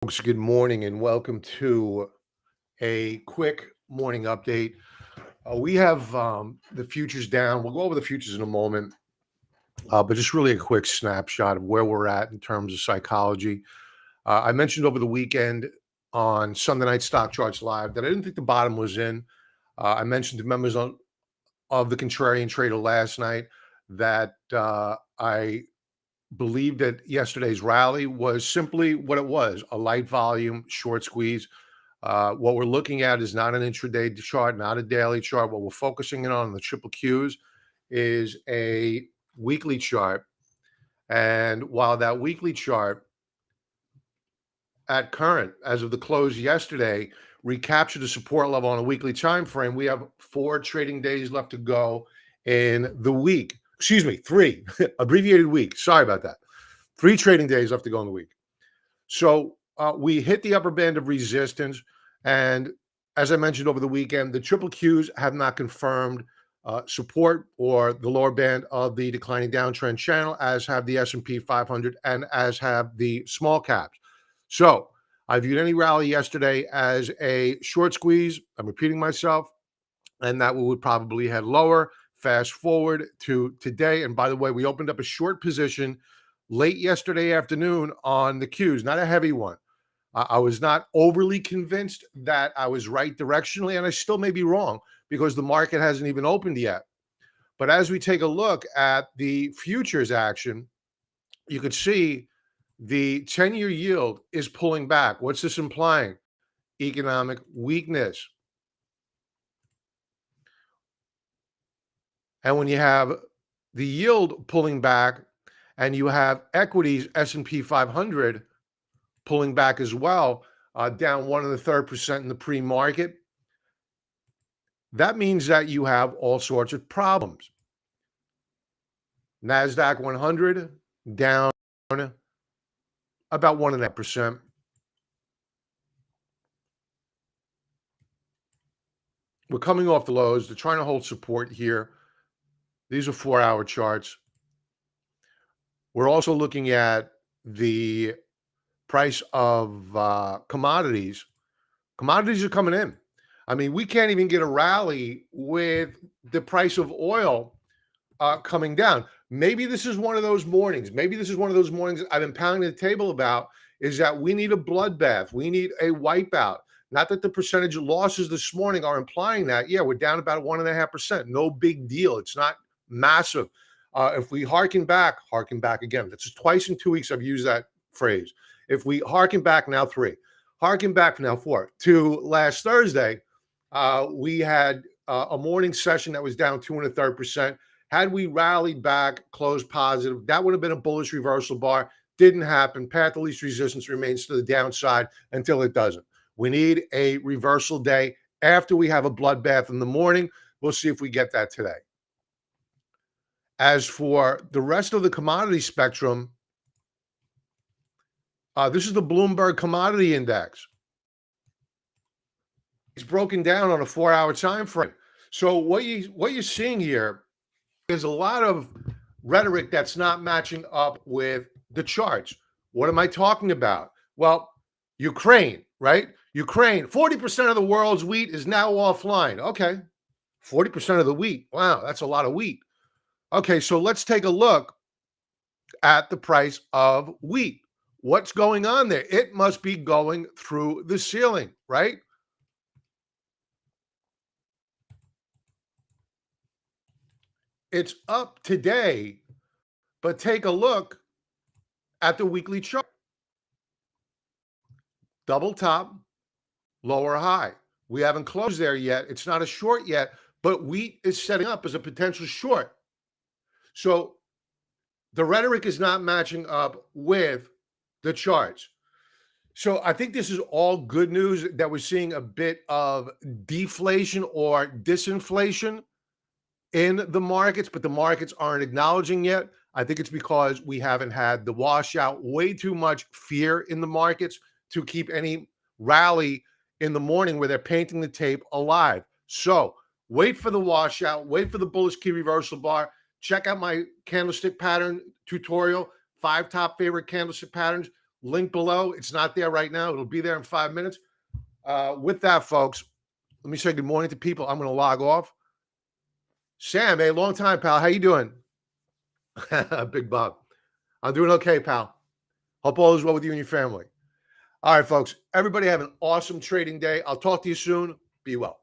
Folks, good morning and welcome to a quick morning update. We have the futures down. We'll go over the futures in a moment, but just really a quick snapshot of where we're at in terms of psychology. I mentioned over the weekend on Sunday Night Stock Charts Live that I didn't think the bottom was in. I mentioned to members of the Contrarian Trader last night that I believed that yesterday's rally was simply what it was, a light volume short squeeze. What we're looking at is not an intraday chart, not a daily chart. What we're focusing in on the triple Qs is a weekly chart. And while that weekly chart at current, as of the close yesterday, recaptured the support level on a weekly time frame, we have 4 trading days left to go in the week. Excuse me, 3 abbreviated week. Sorry about that. 3 trading days left to go in the week. So we hit the upper band of resistance. And as I mentioned over the weekend, the triple Qs have not confirmed support or the lower band of the declining downtrend channel, as have the S&P 500 and as have the small caps. So I viewed any rally yesterday as a short squeeze. I'm repeating myself, and that we would probably head lower. Fast forward to today. And by the way, we opened up a short position late yesterday afternoon on the Qs, not a heavy one. I was not overly convinced that I was right directionally, and I still may be wrong because the market hasn't even opened yet. But as we take a look at the futures action, you could see the 10-year yield is pulling back. What's this implying? Economic weakness. And when you have the yield pulling back and you have equities S&P 500 pulling back as well, down 1 1/3% in the pre-market, that means that you have all sorts of problems. NASDAQ 100 down about 1.5%. We're coming off the lows. They're trying to hold support here. These are 4-hour charts. We're also looking at the price of commodities. Commodities are coming in. I mean, we can't even get a rally with the price of oil coming down. Maybe this is one of those mornings. Maybe this is one of those mornings I've been pounding the table about, is that we need a bloodbath. We need a wipeout. Not that the percentage of losses this morning are implying that. Yeah, we're down about 1.5%. No big deal. It's not massive. If we harken back again. That's twice in 2 weeks I've used that phrase. If we harken back, now 3, harken back now 4, to last Thursday, we had a morning session that was down 2 1/3%. Had we rallied back, closed positive, that would have been a bullish reversal bar. Didn't happen. Path of least resistance remains to the downside until it doesn't. We need a reversal day after we have a bloodbath in the morning. We'll see if we get that today. As for the rest of the commodity spectrum, this is the Bloomberg Commodity Index. It's broken down on a 4-hour time frame. So what you're seeing here is a lot of rhetoric that's not matching up with the charts. What am I talking about? Well, Ukraine, right? Ukraine, 40% of the world's wheat is now offline. Okay, 40% of the wheat. Wow, that's a lot of wheat. Okay, so let's take a look at the price of wheat. What's going on there? It must be going through the ceiling, right? It's up today, but take a look at the weekly chart. Double top, lower high. We haven't closed there yet. It's not a short yet, but wheat is setting up as a potential short. So the rhetoric is not matching up with the charts. So I think this is all good news that we're seeing a bit of deflation or disinflation in the markets, but the markets aren't acknowledging yet. I think it's because we haven't had the washout, way too much fear in the markets to keep any rally in the morning where they're painting the tape alive. So wait for the washout, wait for the bullish key reversal bar. Check out my candlestick pattern tutorial, 5 top favorite candlestick patterns. Link below. It's not there right now. It'll be there in 5 minutes. With that, folks, let me say good morning to people. I'm going to log off. Sam, hey, long time, pal. How you doing? Big Bob. I'm doing okay, pal. Hope all is well with you and your family. All right, folks. Everybody have an awesome trading day. I'll talk to you soon. Be well.